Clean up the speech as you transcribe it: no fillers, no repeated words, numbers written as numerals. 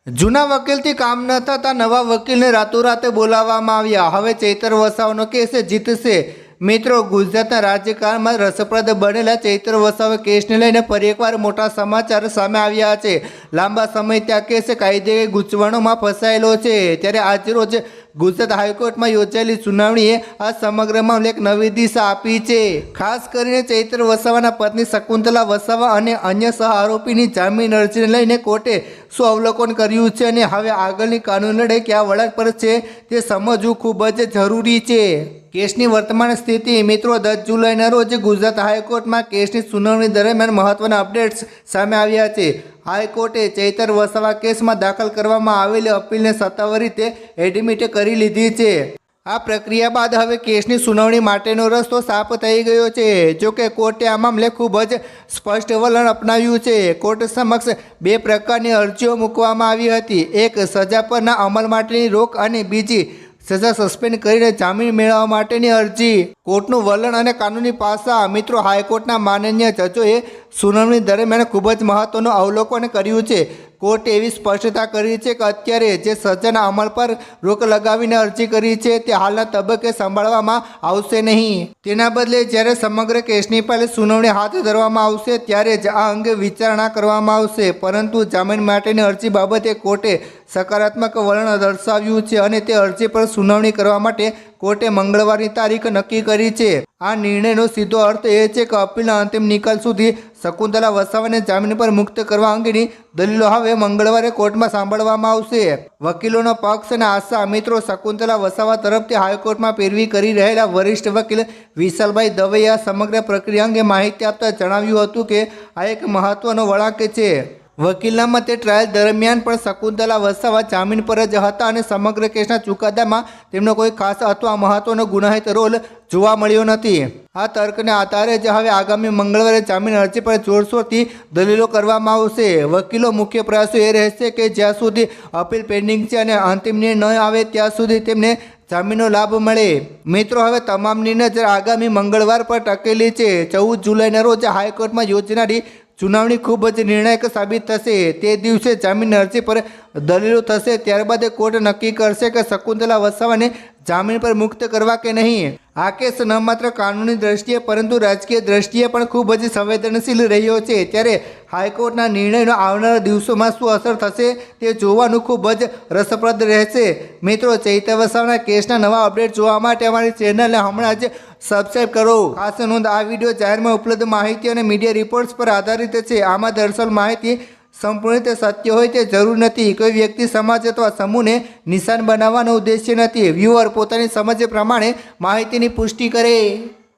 જૂના વકીલથી કામ ન થતાં નવા વકીલને રાતોરાતે બોલાવવામાં આવ્યા। હવે ચૈતર વસાવાનો કેસ જીતશે। મિત્રો, ગુજરાતના રાજકારણમાં રસપ્રદ બનેલા ચૈતર વસાવા કેસને લઈને ફરી એકવાર મોટા સમાચાર સામે આવ્યા છે। લાંબા સમયથી આ કેસ કાયદેય ગૂંચવણોમાં ફસાયેલો છે, ત્યારે આજરોજ ગુજરાત હાઈકોર્ટમાં યોજાયેલી સુનાવણીએ આ સમગ્ર મામલે એક નવી દિશા આપી છે। ખાસ કરીને ચૈતર વસાવાના પત્ની શકુંતલા વસાવા અને અન્ય સહ આરોપીની જામીન અરજીને લઈને કોર્ટે શું અવલોકન કર્યું છે અને હવે આગળની કાનૂની લડાઈ કયા વળાંક પર છે તે સમજવું ખૂબ જ જરૂરી છે। કેસની વર્તમાન સ્થિતિ મિત્રો, 10 જુલાઈના રોજ ગુજરાત હાઈકોર્ટમાં કેસની સુનાવણી દરમિયાન મહત્વના અપડેટ્સ સામે આવ્યા છે। હાઈકોર્ટે ચૈતર વસાવા કેસમાં દાખલ કરવામાં આવેલી અપીલને સત્તાવાર રીતે એડમિટ કરી લીધી છે। આ પ્રક્રિયા બાદ હવે કેસની સુનાવણી માટેનો રસ્તો સાફ થઈ ગયો છે। જોકે કોર્ટે આ મામલે ખૂબ જ સ્પષ્ટ વલણ અપનાવ્યું છે। કોર્ટ સમક્ષ 2 પ્રકારની અરજીઓ મૂકવામાં આવી હતી, એક સજા પરના અમલ માટેની રોક અને બીજી સજા સસ્પેન્ડ કરીને જામીન મેળવવા માટેની અરજી। કોર્ટનું વલણ અને કાનૂની પાસા મિત્રો, હાઈકોર્ટના માનનીય જજોએ સુનાવણી દરમિયાન ખૂબ જ મહત્વનું અવલોકન કર્યું છે। કોર્ટે એવી સ્પષ્ટતા કરી છે કે અત્યારે જે સજાના અમલ પર રોક લગાવીને અરજી કરી છે તે હાલના તબક્કે સંભાળવામાં આવશે નહીં। તેના બદલે જ્યારે સમગ્ર કેસની પહેલી સુનાવણી હાથ ધરવામાં આવશે ત્યારે જ આ અંગે વિચારણા કરવામાં આવશે। પરંતુ જામીન માટેની અરજી બાબતે કોર્ટે સકારાત્મક વલણ દર્શાવ્યું છે અને તે અરજી પર સુનાવણી કરવા માટે કોર્ટે મંગળવારની તારીખ નક્કી કરી છે। આ નિર્ણયનો સીધો અર્થ એ છે કે અપીલના અંતિમ નિકાલ સુધી શકુંતલા વસાવાને જામીન પર મુક્ત કરવા અંગેની દલીલો હવે મંગળવારે કોર્ટમાં સાંભળવામાં આવશે। વકીલોનો પક્ષ અને આશા મિત્રો, શકુંતલા વસાવા તરફથી હાઈકોર્ટમાં પેરવી કરી રહેલા વરિષ્ઠ વકીલ વિશાલભાઈ દવેએ સમગ્ર પ્રક્રિયા અંગે માહિતી આપતા જણાવ્યું હતું કે આ એક મહત્વનો વળાંક છે। વકીલના મતે ટ્રાયલ દરમિયાન પણ શકુંતલા વસાવા જામીન પર જ હતા અને સમગ્ર કેસના ચુકાદામાં તેમનો કોઈ ખાસ અથવા મહત્વનો ગુનાહિત રોલ જોવા મળ્યો નથી। આ તર્કને આધારે જ હવે આગામી મંગળવારે જામીન અરજી પર જોરશોરથી દલીલો કરવામાં આવશે। વકીલો મુખ્ય પ્રયાસો એ રહેશે કે જ્યાં સુધી અપીલ પેન્ડિંગ છે અને અંતિમ નિર્ણય ન આવે ત્યાં સુધી તેમને જામીનનો લાભ મળે। મિત્રો, હવે તમામની નજર આગામી મંગળવાર પર ટકેલી છે। 14 જુલાઈના રોજ હાઈકોર્ટમાં યોજાનારી સુનાવણી ખૂબ જ નિર્ણાયક સાબિત થશે। તે દિવસે જામીન અરજી પર દલીલો થશે, ત્યારબાદ કોર્ટ નક્કી કરશે કે શકુંતલા વસાવાને જામીન પર મુક્ત કરવા કે નહીં। આ કેસ ન માત્ર કાનૂની દ્રષ્ટિએ પરંતુ રાજકીય દ્રષ્ટિએ પણ ખૂબ જ સંવેદનશીલ રહ્યો છે। ત્યારે હાઈકોર્ટના નિર્ણયનો આવનારા દિવસોમાં શું અસર થશે તે જોવાનું ખૂબ જ રસપ્રદ રહેશે। મિત્રો, ચૈતર વસાવાના કેસના નવા અપડેટ જોવા માટે અમારી ચેનલને હમણાં જ સબસ્ક્રાઈબ કરો। ખાસ નોંધ, આ વિડીયો જાહેરમાં ઉપલબ્ધ માહિતી અને મીડિયા રિપોર્ટ્સ પર આધારિત છે। આમાં દર્શાવેલ માહિતી સંપૂર્ણ રીતે સત્ય હોય તે જરૂર નથી। કોઈ વ્યક્તિ, સમાજ અથવા સમૂહને નિશાન બનાવવાનો ઉદ્દેશ્ય નથી। વ્યુઅર પોતાની સમજ પ્રમાણે માહિતીની પુષ્ટિ કરે।